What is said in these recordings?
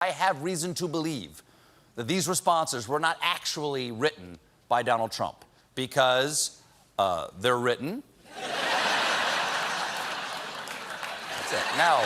I have reason to believe that these responses were not actually written by Donald Trump because they're written. That's it. Now,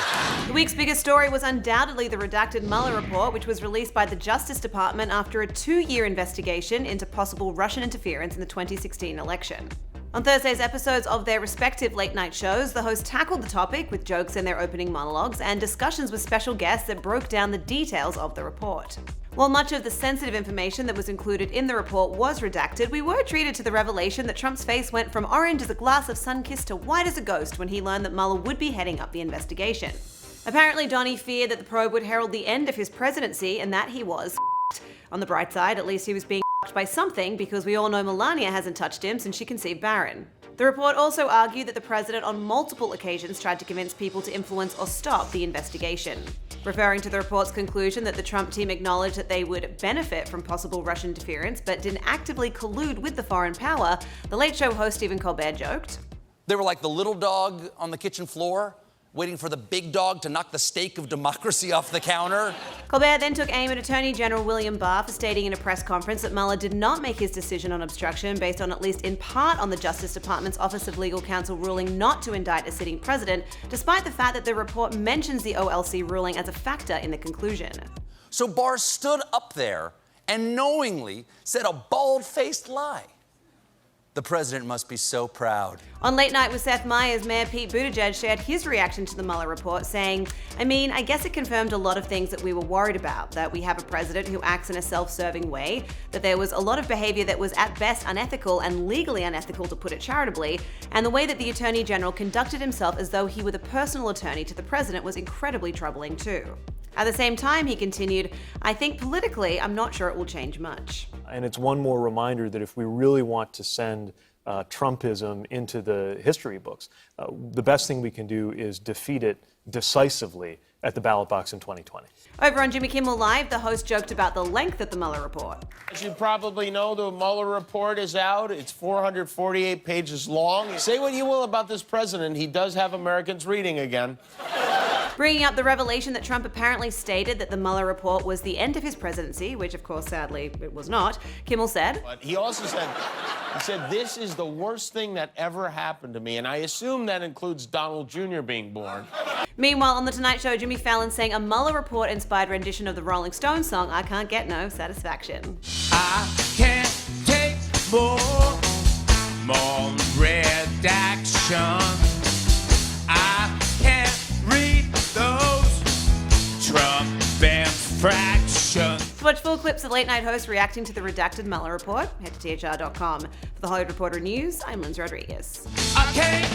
the week's biggest story was undoubtedly the Redacted Mueller report, which was released by the Justice Department after a 2-year investigation into possible Russian interference in the 2016 election. On Thursday's episodes of their respective late-night shows, the hosts tackled the topic with jokes in their opening monologues and discussions with special guests that broke down the details of the report. While much of the sensitive information that was included in the report was redacted, we were treated to the revelation that Trump's face went from orange as a glass of sun-kissed to white as a ghost when he learned that Mueller would be heading up the investigation. Apparently, Donnie feared that the probe would herald the end of his presidency, and that he was on the bright side, at least he was being by something, because we all know Melania hasn't touched him since she conceived Barron. The report also argued that the president on multiple occasions tried to convince people to influence or stop the investigation. Referring to the report's conclusion that the Trump team acknowledged that they would benefit from possible Russian interference but didn't actively collude with the foreign power, the Late Show host Stephen Colbert joked, they were like the little dog on the kitchen floor, waiting for the big dog to knock the steak of democracy off the counter. Colbert then took aim at Attorney General William Barr for stating in a press conference that Mueller did not make his decision on obstruction based on, at least in part, on the Justice Department's Office of Legal Counsel ruling not to indict a sitting president, despite the fact that the report mentions the OLC ruling as a factor in the conclusion. So Barr stood up there and knowingly said a bald-faced lie. The president must be so proud. On Late Night with Seth Meyers, Mayor Pete Buttigieg shared his reaction to the Mueller report, saying, I guess it confirmed a lot of things that we were worried about, that we have a president who acts in a self-serving way, that there was a lot of behavior that was at best unethical and legally unethical, to put it charitably, and the way that the Attorney General conducted himself as though he were the personal attorney to the president was incredibly troubling too. At the same time, he continued, I think politically, I'm not sure it will change much. And it's one more reminder that if we really want to send Trumpism into the history books, the best thing we can do is defeat it decisively at the ballot box in 2020. Over on Jimmy Kimmel Live, the host joked about the length of the Mueller report. As you probably know, the Mueller report is out. It's 448 pages long. Say what you will about this president, he does have Americans reading again. Bringing up the revelation that Trump apparently stated that the Mueller report was the end of his presidency, which of course, sadly, it was not, Kimmel said, But he also said, this is the worst thing that ever happened to me, and I assume that includes Donald Jr. being born. Meanwhile, on The Tonight Show, Jimmy Fallon sang a Mueller report-inspired rendition of the Rolling Stones song, I Can't Get No Satisfaction. I can't take more redaction. I can't read those Trump infractions. To watch full clips of late-night hosts reacting to the Redacted Mueller report, head to THR.com. For The Hollywood Reporter News, I'm Linz Rodriguez. I can't